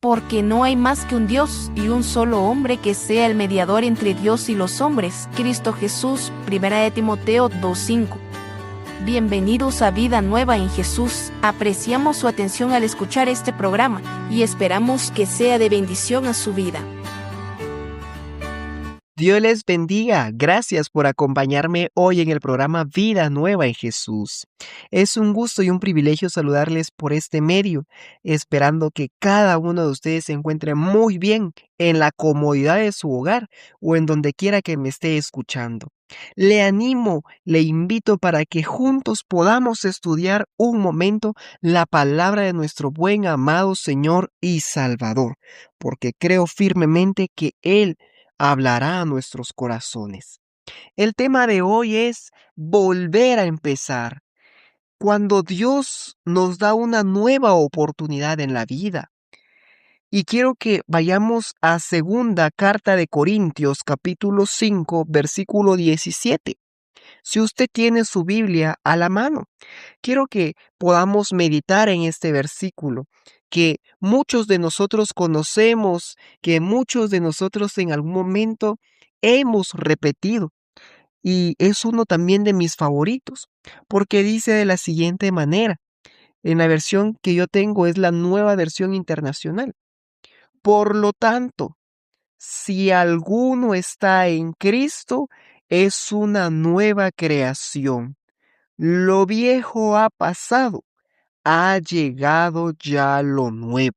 Porque no hay más que un Dios y un solo hombre que sea el mediador entre Dios y los hombres, Cristo Jesús. 1 Timoteo 2:5. Bienvenidos a Vida Nueva en Jesús. Apreciamos su atención al escuchar este programa y esperamos que sea de bendición a su vida. Dios les bendiga. Gracias por acompañarme hoy en el programa Vida Nueva en Jesús. Es un gusto y un privilegio saludarles por este medio, esperando que cada uno de ustedes se encuentre muy bien en la comodidad de su hogar o en donde quiera que me esté escuchando. Le animo, le invito para que juntos podamos estudiar un momento la palabra de nuestro buen amado Señor y Salvador, porque creo firmemente que Él hablará a nuestros corazones. El tema de hoy es volver a empezar. Cuando Dios nos da una nueva oportunidad en la vida. Y quiero que vayamos a segunda carta de Corintios, capítulo 5, versículo 17. Si usted tiene su Biblia a la mano, quiero que podamos meditar en este versículo que muchos de nosotros conocemos, que muchos de nosotros en algún momento hemos repetido. Y es uno también de mis favoritos, porque dice de la siguiente manera. En la versión que yo tengo es la Nueva Versión Internacional. Por lo tanto, si alguno está en Cristo, es una nueva creación. Lo viejo ha pasado, ha llegado ya lo nuevo.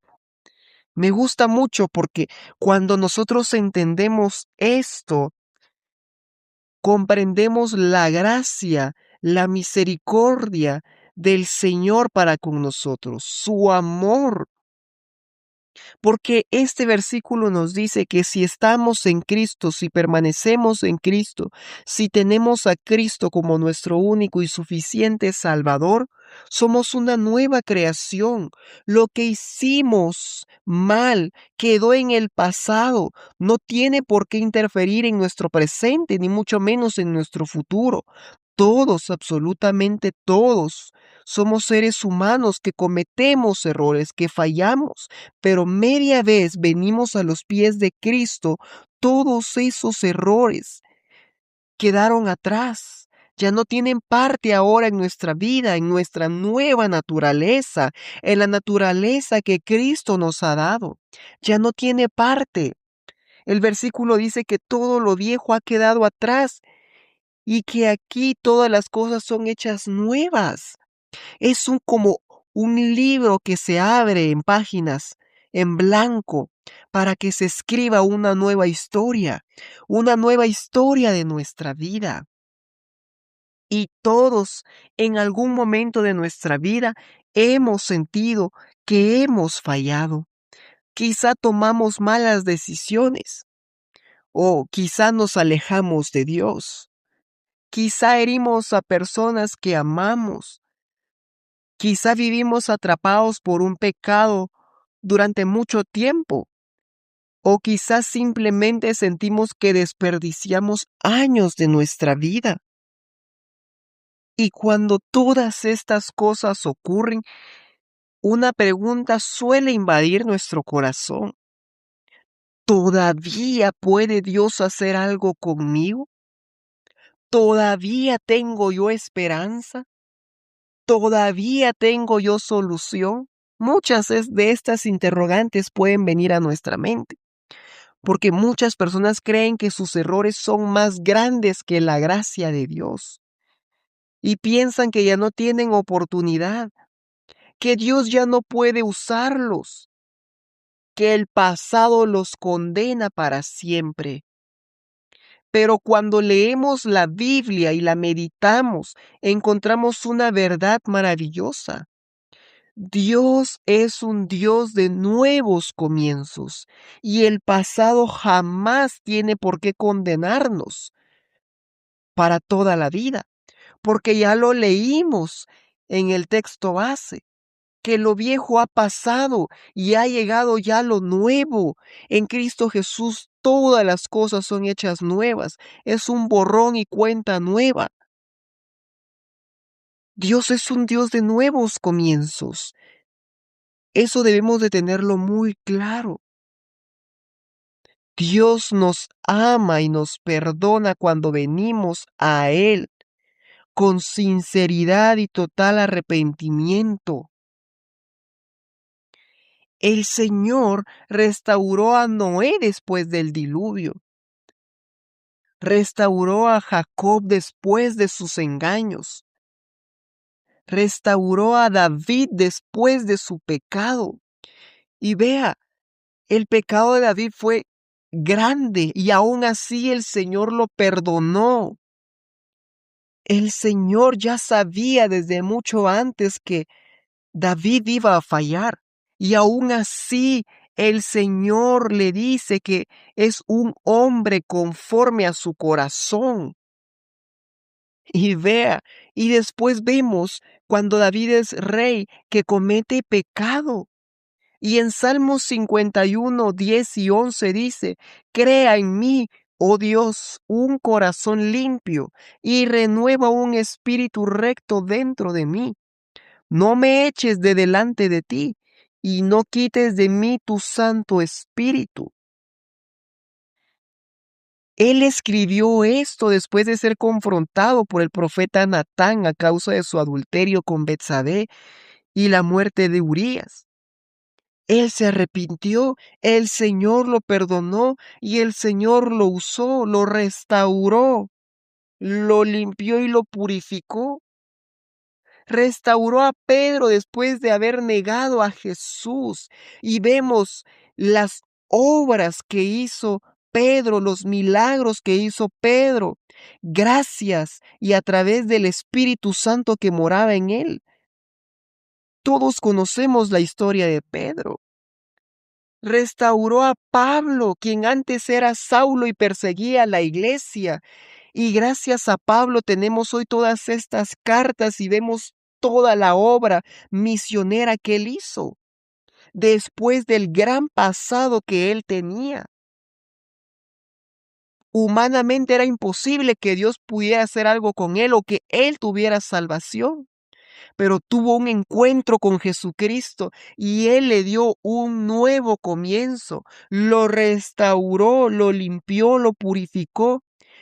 Me gusta mucho porque cuando nosotros entendemos esto, comprendemos la gracia, la misericordia del Señor para con nosotros, su amor. Porque este versículo nos dice que si estamos en Cristo, si permanecemos en Cristo, si tenemos a Cristo como nuestro único y suficiente Salvador, somos una nueva creación. Lo que hicimos mal quedó en el pasado, no tiene por qué interferir en nuestro presente, ni mucho menos en nuestro futuro. Todos, absolutamente todos, somos seres humanos que cometemos errores, que fallamos, pero media vez venimos a los pies de Cristo, todos esos errores quedaron atrás. Ya no tienen parte ahora en nuestra vida, en nuestra nueva naturaleza, en la naturaleza que Cristo nos ha dado. Ya no tiene parte. El versículo dice que todo lo viejo ha quedado atrás y que aquí todas las cosas son hechas nuevas. Es como un libro que se abre en páginas en blanco para que se escriba una nueva historia de nuestra vida. Y todos en algún momento de nuestra vida hemos sentido que hemos fallado. Quizá tomamos malas decisiones o quizá nos alejamos de Dios. Quizá herimos a personas que amamos. Quizá vivimos atrapados por un pecado durante mucho tiempo. O quizás simplemente sentimos que desperdiciamos años de nuestra vida. Y cuando todas estas cosas ocurren, una pregunta suele invadir nuestro corazón. ¿Todavía puede Dios hacer algo conmigo? ¿Todavía tengo yo esperanza? ¿Todavía tengo yo solución? De estas interrogantes pueden venir a nuestra mente, porque muchas personas creen que sus errores son más grandes que la gracia de Dios y piensan que ya no tienen oportunidad, que Dios ya no puede usarlos, que el pasado los condena para siempre. Pero cuando leemos la Biblia y la meditamos, encontramos una verdad maravillosa. Dios es un Dios de nuevos comienzos y el pasado jamás tiene por qué condenarnos para toda la vida, porque ya lo leímos en el texto base, que lo viejo ha pasado y ha llegado ya lo nuevo. En Cristo Jesús todas las cosas son hechas nuevas, es un borrón y cuenta nueva. Dios es un Dios de nuevos comienzos. Eso debemos de tenerlo muy claro. Dios nos ama y nos perdona cuando venimos a Él con sinceridad y total arrepentimiento. El Señor restauró a Noé después del diluvio. Restauró a Jacob después de sus engaños. Restauró a David después de su pecado. Y vea, el pecado de David fue grande y aún así el Señor lo perdonó. El Señor ya sabía desde mucho antes que David iba a fallar y aún así el Señor le dice que es un hombre conforme a su corazón. Y vea, y después vemos cuando David es rey que comete pecado. Y en Salmos 51, 10 y 11 dice, crea en mí, oh Dios, un corazón limpio y renueva un espíritu recto dentro de mí. No me eches de delante de ti y no quites de mí tu Santo Espíritu. Él escribió esto después de ser confrontado por el profeta Natán a causa de su adulterio con Betsabé y la muerte de Urías. Él se arrepintió, el Señor lo perdonó y el Señor lo usó, lo restauró, lo limpió y lo purificó. Restauró a Pedro después de haber negado a Jesús. Y vemos las obras que hizo Pedro, los milagros que hizo Pedro, gracias y a través del Espíritu Santo que moraba en él. Todos conocemos la historia de Pedro. Restauró a Pablo, quien antes era Saulo y perseguía a la iglesia. Y gracias a Pablo tenemos hoy todas estas cartas y vemos toda la obra misionera que él hizo, después del gran pasado que él tenía. Humanamente era imposible que Dios pudiera hacer algo con él o que él tuviera salvación, pero tuvo un encuentro con Jesucristo y Él le dio un nuevo comienzo, lo restauró, lo limpió, lo purificó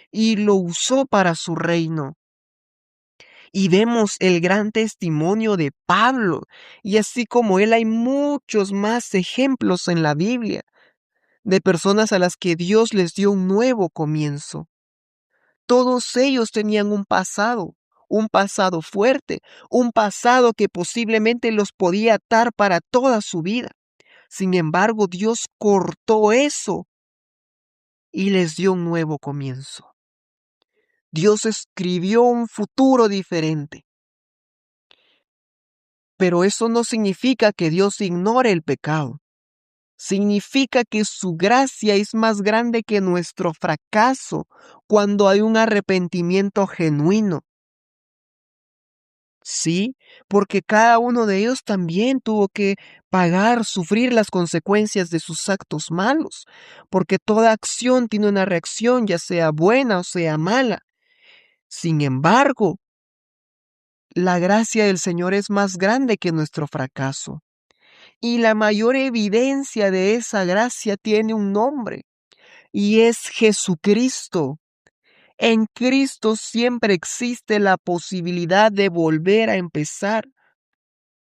y lo usó para su reino. Y vemos el gran testimonio de Pablo, y así como él hay muchos más ejemplos en la Biblia de personas a las que Dios les dio un nuevo comienzo. Todos ellos tenían un pasado fuerte, un pasado que posiblemente los podía atar para toda su vida. Sin embargo, Dios cortó eso y les dio un nuevo comienzo. Dios escribió un futuro diferente. Pero eso no significa que Dios ignore el pecado. Significa que su gracia es más grande que nuestro fracaso cuando hay un arrepentimiento genuino. Sí, porque cada uno de ellos también tuvo que pagar, sufrir las consecuencias de sus actos malos, porque toda acción tiene una reacción, ya sea buena o sea mala. Sin embargo, la gracia del Señor es más grande que nuestro fracaso. Y la mayor evidencia de esa gracia tiene un nombre, y es Jesucristo. En Cristo siempre existe la posibilidad de volver a empezar,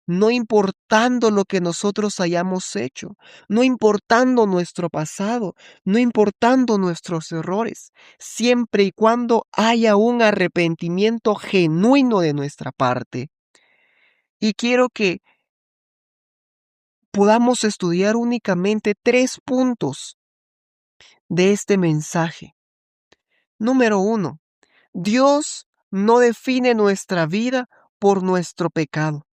no importando lo que nosotros hayamos hecho, no importando nuestro pasado, no importando nuestros errores, siempre y cuando haya un arrepentimiento genuino de nuestra parte. Y quiero que podamos estudiar únicamente 3 puntos de este mensaje. Número 1. Dios no define nuestra vida por nuestro pecado.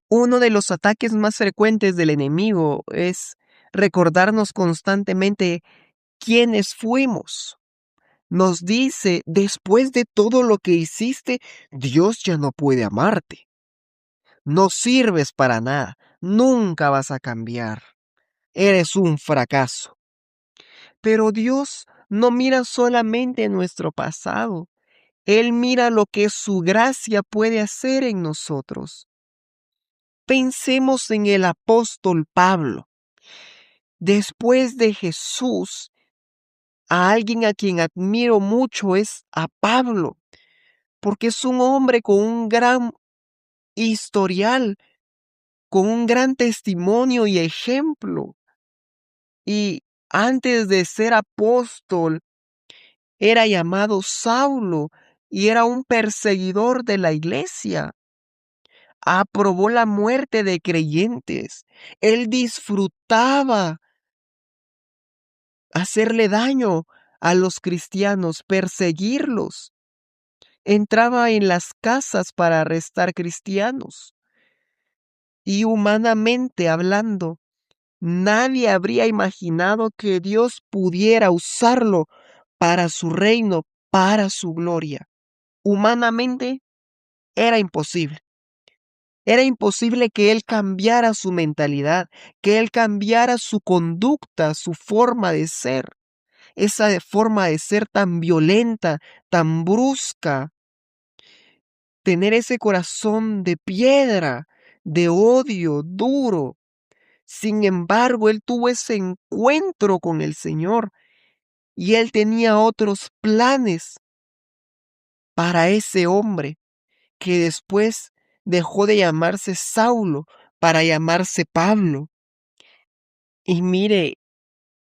Uno de los ataques más frecuentes del enemigo es recordarnos constantemente quiénes fuimos. Nos dice, después de todo lo que hiciste, Dios ya no puede amarte. No sirves para nada, nunca vas a cambiar. Eres un fracaso. Pero Dios no mira solamente nuestro pasado. Él mira lo que su gracia puede hacer en nosotros. Pensemos en el apóstol Pablo. Después de Jesús, a alguien a quien admiro mucho es a Pablo, porque es un hombre con un gran historial, con un gran testimonio y ejemplo. Y antes de ser apóstol, era llamado Saulo y era un perseguidor de la iglesia. Aprobó la muerte de creyentes. Él disfrutaba hacerle daño a los cristianos, perseguirlos. Entraba en las casas para arrestar cristianos. Y humanamente hablando, nadie habría imaginado que Dios pudiera usarlo para su reino, para su gloria. Humanamente era imposible. Era imposible que él cambiara su mentalidad, que él cambiara su conducta, su forma de ser. Esa forma de ser tan violenta, tan brusca, tener ese corazón de piedra, de odio, duro. Sin embargo, él tuvo ese encuentro con el Señor y él tenía otros planes para ese hombre que después dejó de llamarse Saulo para llamarse Pablo. Y mire,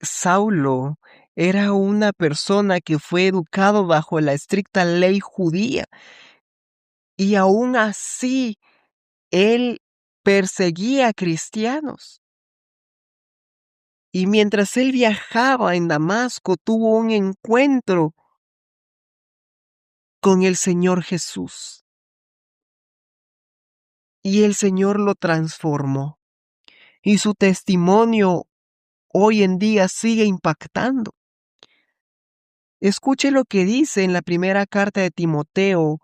Saulo era una persona que fue educado bajo la estricta ley judía y aún así él perseguía a cristianos. Y mientras él viajaba en Damasco, tuvo un encuentro con el Señor Jesús. Y el Señor lo transformó. Y su testimonio hoy en día sigue impactando. Escuche lo que dice en la primera carta de Timoteo,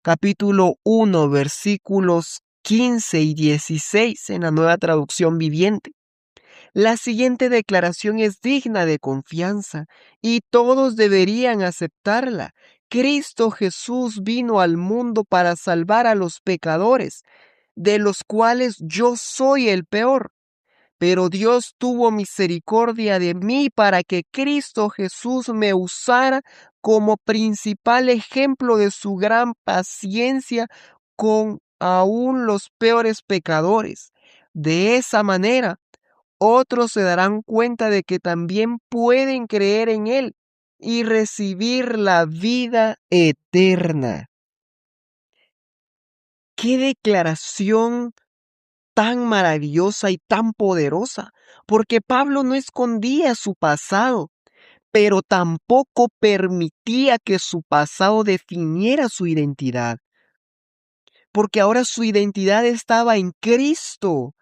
capítulo 1, versículos 15 y 16 en la Nueva Traducción Viviente. La siguiente declaración es digna de confianza y todos deberían aceptarla. Cristo Jesús vino al mundo para salvar a los pecadores, de los cuales yo soy el peor. Pero Dios tuvo misericordia de mí para que Cristo Jesús me usara como principal ejemplo de su gran paciencia con aún los peores pecadores. De esa manera, otros se darán cuenta de que también pueden creer en Él y recibir la vida eterna. ¡Qué declaración tan maravillosa y tan poderosa! Porque Pablo no escondía su pasado, pero tampoco permitía que su pasado definiera su identidad. Porque ahora su identidad estaba en Cristo.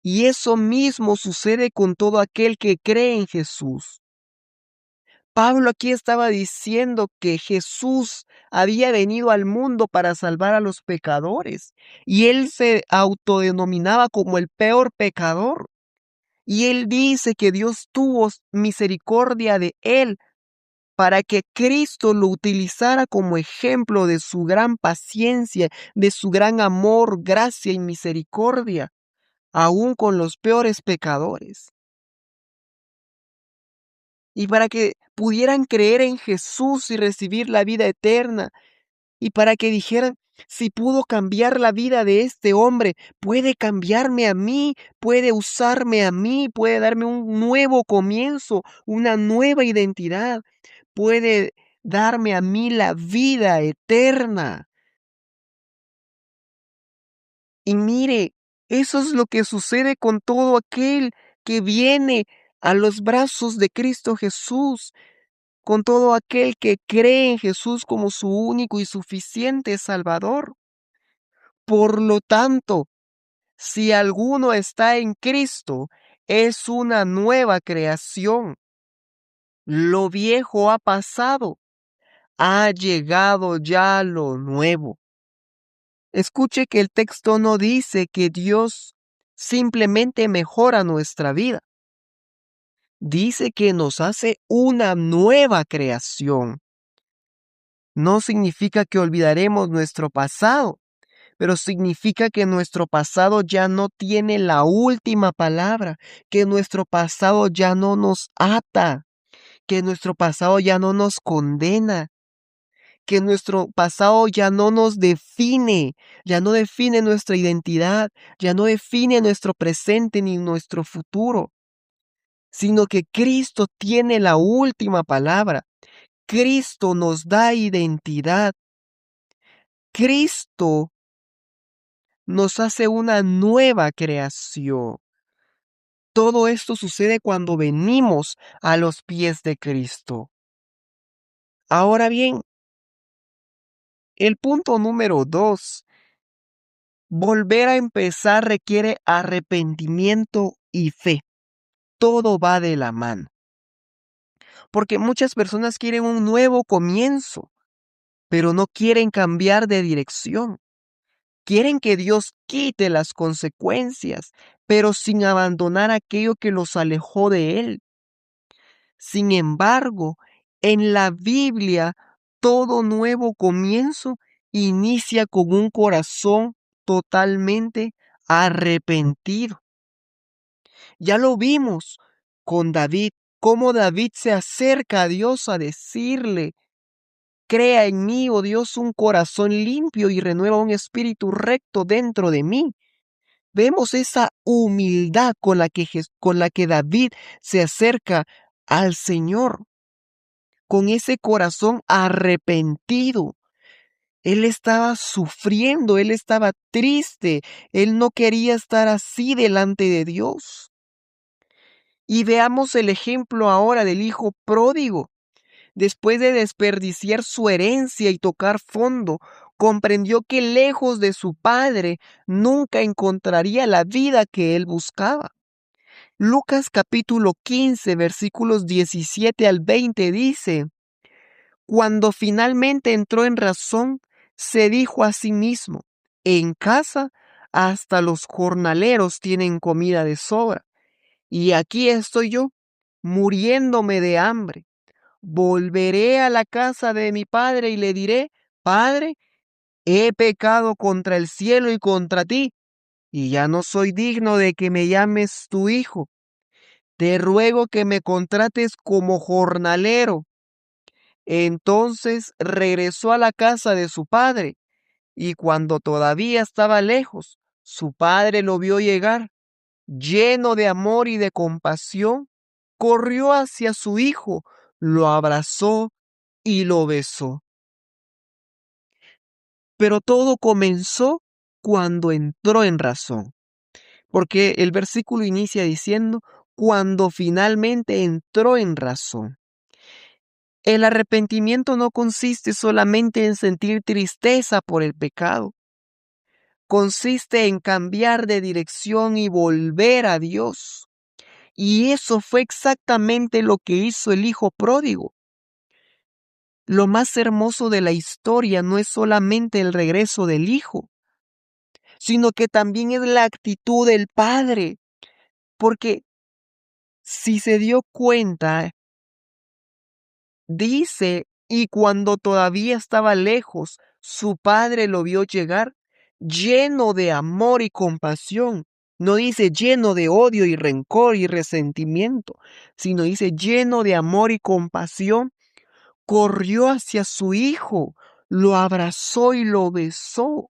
Y eso mismo sucede con todo aquel que cree en Jesús. Pablo aquí estaba diciendo que Jesús había venido al mundo para salvar a los pecadores y él se autodenominaba como el peor pecador. Y él dice que Dios tuvo misericordia de él para que Cristo lo utilizara como ejemplo de su gran paciencia, de su gran amor, gracia y misericordia, aún con los peores pecadores. Y para que pudieran creer en Jesús y recibir la vida eterna, y para que dijeran, si pudo cambiar la vida de este hombre, puede cambiarme a mí, puede usarme a mí, puede darme un nuevo comienzo, una nueva identidad, puede darme a mí la vida eterna. Y mire, eso es lo que sucede con todo aquel que viene a los brazos de Cristo Jesús, con todo aquel que cree en Jesús como su único y suficiente Salvador. Por lo tanto, si alguno está en Cristo, es una nueva creación. Lo viejo ha pasado, ha llegado ya lo nuevo. Escuche que el texto no dice que Dios simplemente mejora nuestra vida. Dice que nos hace una nueva creación. No significa que olvidaremos nuestro pasado, pero significa que nuestro pasado ya no tiene la última palabra, que nuestro pasado ya no nos ata, que nuestro pasado ya no nos condena, que nuestro pasado ya no nos define, ya no define nuestra identidad, ya no define nuestro presente ni nuestro futuro, sino que Cristo tiene la última palabra. Cristo nos da identidad. Cristo nos hace una nueva creación. Todo esto sucede cuando venimos a los pies de Cristo. Ahora bien, el punto número 2, volver a empezar requiere arrepentimiento y fe. Todo va de la mano. Porque muchas personas quieren un nuevo comienzo, pero no quieren cambiar de dirección. Quieren que Dios quite las consecuencias, pero sin abandonar aquello que los alejó de Él. Sin embargo, en la Biblia, todo nuevo comienzo inicia con un corazón totalmente arrepentido. Ya lo vimos con David, cómo David se acerca a Dios a decirle: crea en mí, oh Dios, un corazón limpio y renueva un espíritu recto dentro de mí. Vemos esa humildad con la que David se acerca al Señor, con ese corazón arrepentido. Él estaba sufriendo, él estaba triste, él no quería estar así delante de Dios. Y veamos el ejemplo ahora del hijo pródigo. Después de desperdiciar su herencia y tocar fondo, comprendió que lejos de su padre nunca encontraría la vida que él buscaba. Lucas capítulo 15, versículos 17 al 20 dice: cuando finalmente entró en razón, se dijo a sí mismo: en casa hasta los jornaleros tienen comida de sobra, y aquí estoy yo, muriéndome de hambre. Volveré a la casa de mi padre y le diré: Padre, he pecado contra el cielo y contra ti, y ya no soy digno de que me llames tu hijo. Te ruego que me contrates como jornalero. Entonces regresó a la casa de su padre, y cuando todavía estaba lejos, su padre lo vio llegar. Lleno de amor y de compasión, corrió hacia su hijo, lo abrazó y lo besó. Pero todo comenzó cuando entró en razón, porque el versículo inicia diciendo: cuando finalmente entró en razón. El arrepentimiento no consiste solamente en sentir tristeza por el pecado. Consiste en cambiar de dirección y volver a Dios. Y eso fue exactamente lo que hizo el hijo pródigo. Lo más hermoso de la historia no es solamente el regreso del hijo, sino que también es la actitud del padre. Porque si se dio cuenta, dice: y cuando todavía estaba lejos, su padre lo vio llegar, lleno de amor y compasión. No dice lleno de odio y rencor y resentimiento, sino dice lleno de amor y compasión. Corrió hacia su hijo, lo abrazó y lo besó.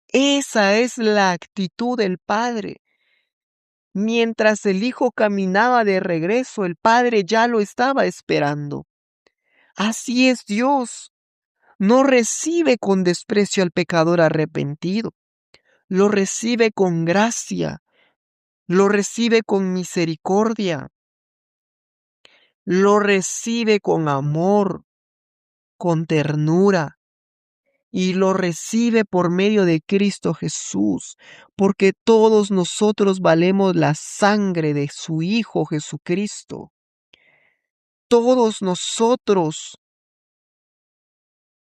Esa es la actitud del padre. Mientras el hijo caminaba de regreso, el padre ya lo estaba esperando. Así es Dios. No recibe con desprecio al pecador arrepentido. Lo recibe con gracia. Lo recibe con misericordia. Lo recibe con amor, con ternura. Y lo recibe por medio de Cristo Jesús, porque todos nosotros valemos la sangre de su Hijo Jesucristo. Todos nosotros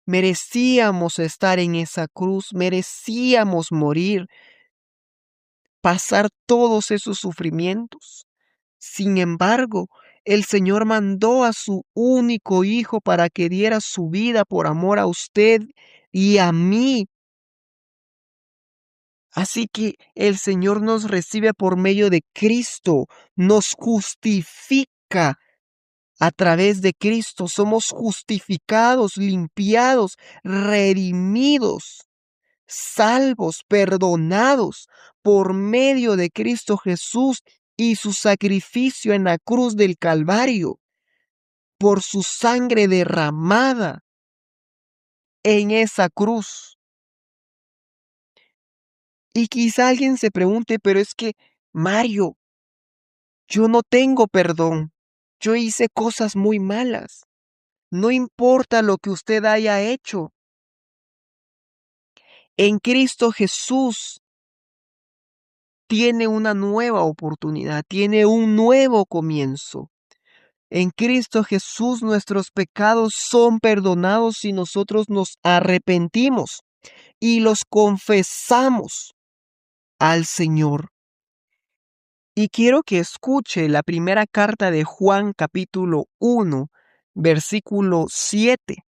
merecíamos estar en esa cruz, merecíamos morir, pasar todos esos sufrimientos. Sin embargo, el Señor mandó a su único Hijo para que diera su vida por amor a usted y a mí. Así que el Señor nos recibe por medio de Cristo, nos justifica a través de Cristo, somos justificados, limpiados, redimidos, salvos, perdonados por medio de Cristo Jesús y su sacrificio en la cruz del Calvario, por su sangre derramada en esa cruz. Y quizá alguien se pregunte, pero es que, Mario, yo no tengo perdón. Yo hice cosas muy malas. No importa lo que usted haya hecho. En Cristo Jesús tiene una nueva oportunidad, tiene un nuevo comienzo. En Cristo Jesús nuestros pecados son perdonados si nosotros nos arrepentimos y los confesamos al Señor. Y quiero que escuche la primera carta de Juan capítulo 1, versículo 7,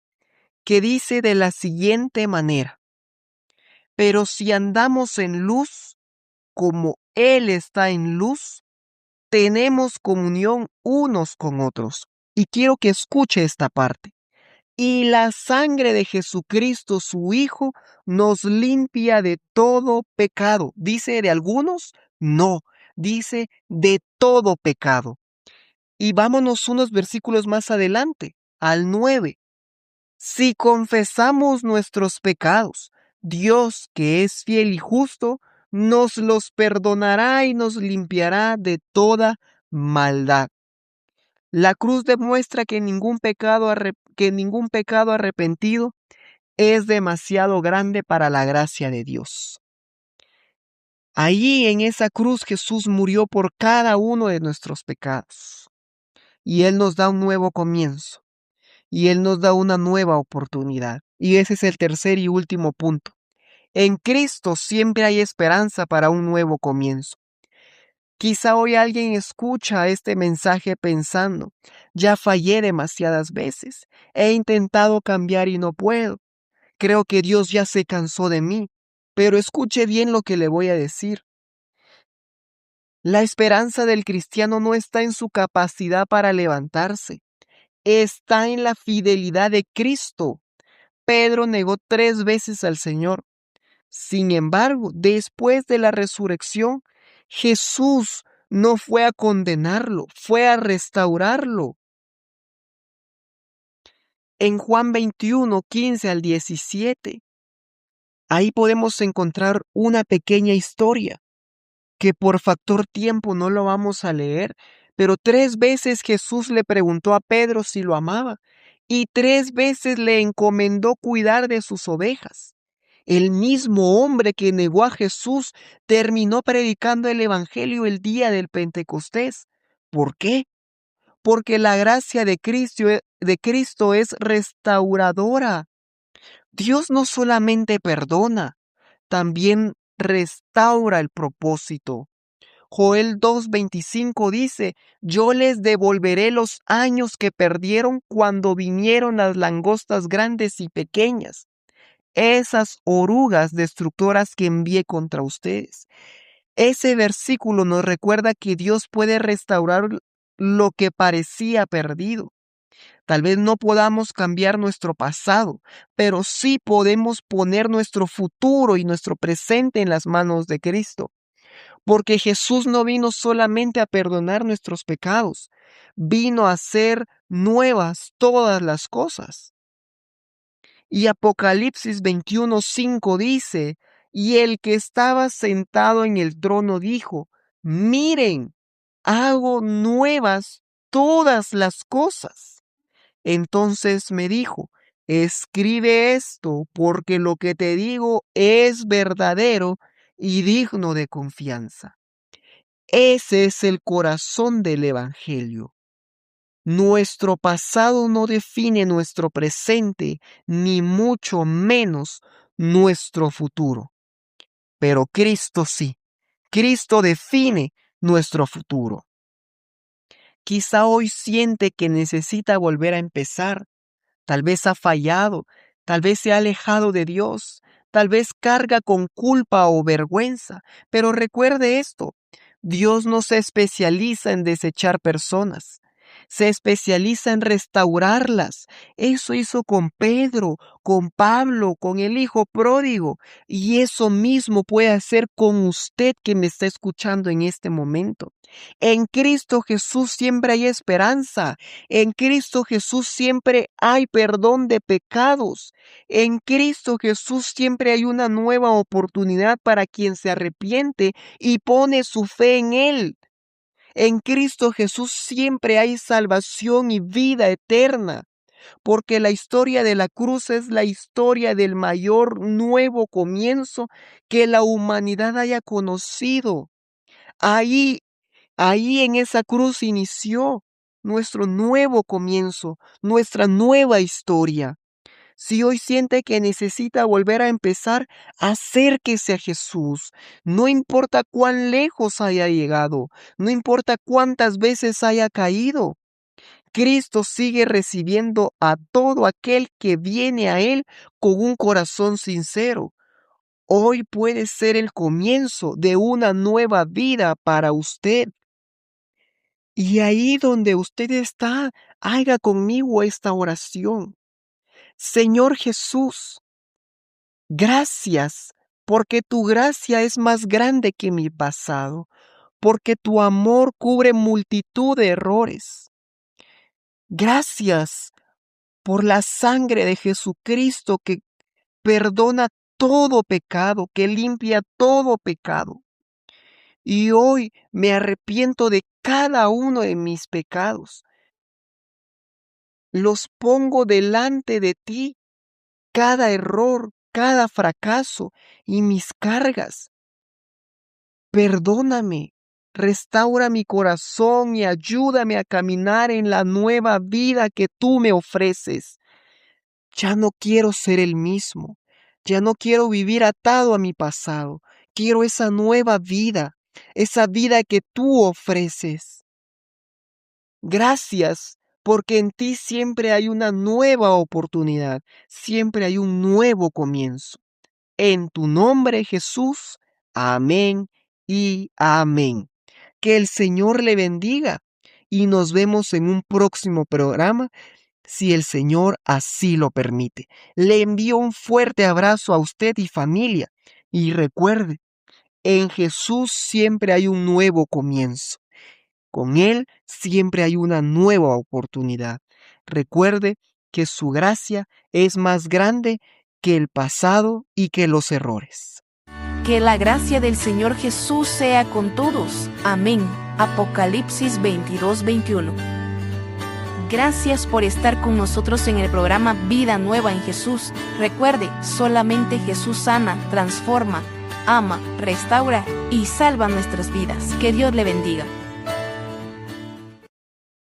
que dice de la siguiente manera: pero si andamos en luz, como Él está en luz, tenemos comunión unos con otros. Y quiero que escuche esta parte. Y la sangre de Jesucristo, su Hijo, nos limpia de todo pecado. ¿Dice de algunos? No, dice de todo pecado. Y vámonos unos versículos más adelante, al 9. Si confesamos nuestros pecados, Dios, que es fiel y justo, nos los perdonará y nos limpiará de toda maldad. La cruz demuestra que ningún pecado arrepentido es demasiado grande para la gracia de Dios. Allí en esa cruz Jesús murió por cada uno de nuestros pecados. Y Él nos da un nuevo comienzo. Y Él nos da una nueva oportunidad. Y ese es el tercer y último punto. En Cristo siempre hay esperanza para un nuevo comienzo. Quizá hoy alguien escucha este mensaje pensando: ya fallé demasiadas veces, he intentado cambiar y no puedo. Creo que Dios ya se cansó de mí. Pero escuche bien lo que le voy a decir. La esperanza del cristiano no está en su capacidad para levantarse, está en la fidelidad de Cristo. Pedro negó 3 veces al Señor. Sin embargo, después de la resurrección, Jesús no fue a condenarlo, fue a restaurarlo. En Juan 21, 15 al 17, ahí podemos encontrar una pequeña historia que por factor tiempo no lo vamos a leer, pero 3 veces Jesús le preguntó a Pedro si lo amaba y 3 veces le encomendó cuidar de sus ovejas. El mismo hombre que negó a Jesús terminó predicando el Evangelio el día del Pentecostés. ¿Por qué? Porque la gracia de Cristo es restauradora. Dios no solamente perdona, también restaura el propósito. Joel 2:25 dice: yo les devolveré los años que perdieron cuando vinieron las langostas grandes y pequeñas, esas orugas destructoras que envié contra ustedes. Ese versículo nos recuerda que Dios puede restaurar lo que parecía perdido. Tal vez no podamos cambiar nuestro pasado, pero sí podemos poner nuestro futuro y nuestro presente en las manos de Cristo. Porque Jesús no vino solamente a perdonar nuestros pecados, vino a hacer nuevas todas las cosas. Y Apocalipsis 21:5 dice: y el que estaba sentado en el trono dijo: miren, hago nuevas todas las cosas. Entonces me dijo: escribe esto, porque lo que te digo es verdadero y digno de confianza. Ese es el corazón del Evangelio. Nuestro pasado no define nuestro presente, ni mucho menos nuestro futuro. Pero Cristo sí. Cristo define nuestro futuro. Quizá hoy siente que necesita volver a empezar. Tal vez ha fallado, tal vez se ha alejado de Dios, tal vez carga con culpa o vergüenza, pero recuerde esto, Dios no se especializa en desechar personas. Se especializa en restaurarlas. Eso hizo con Pedro, con Pablo, con el hijo pródigo. Y eso mismo puede hacer con usted que me está escuchando en este momento. En Cristo Jesús siempre hay esperanza. En Cristo Jesús siempre hay perdón de pecados. En Cristo Jesús siempre hay una nueva oportunidad para quien se arrepiente y pone su fe en Él. En Cristo Jesús siempre hay salvación y vida eterna, porque la historia de la cruz es la historia del mayor nuevo comienzo que la humanidad haya conocido. Ahí en esa cruz inició nuestro nuevo comienzo, nuestra nueva historia. Si hoy siente que necesita volver a empezar, acérquese a Jesús. No importa cuán lejos haya llegado, no importa cuántas veces haya caído. Cristo sigue recibiendo a todo aquel que viene a Él con un corazón sincero. Hoy puede ser el comienzo de una nueva vida para usted. Y ahí donde usted está, haga conmigo esta oración. Señor Jesús, gracias, porque tu gracia es más grande que mi pasado, porque tu amor cubre multitud de errores. Gracias por la sangre de Jesucristo que perdona todo pecado, que limpia todo pecado. Y hoy me arrepiento de cada uno de mis pecados. Los pongo delante de ti, cada error, cada fracaso y mis cargas. Perdóname, restaura mi corazón y ayúdame a caminar en la nueva vida que tú me ofreces. Ya no quiero ser el mismo, ya no quiero vivir atado a mi pasado. Quiero esa nueva vida, esa vida que tú ofreces. Gracias, porque en ti siempre hay una nueva oportunidad, siempre hay un nuevo comienzo. En tu nombre, Jesús. Amén y amén. Que el Señor le bendiga y nos vemos en un próximo programa, si el Señor así lo permite. Le envío un fuerte abrazo a usted y familia. Y recuerde, en Jesús siempre hay un nuevo comienzo. Con Él siempre hay una nueva oportunidad. Recuerde que su gracia es más grande que el pasado y que los errores. Que la gracia del Señor Jesús sea con todos. Amén. Apocalipsis 22:21. Gracias por estar con nosotros en el programa Vida Nueva en Jesús. Recuerde, solamente Jesús sana, transforma, ama, restaura y salva nuestras vidas. Que Dios le bendiga.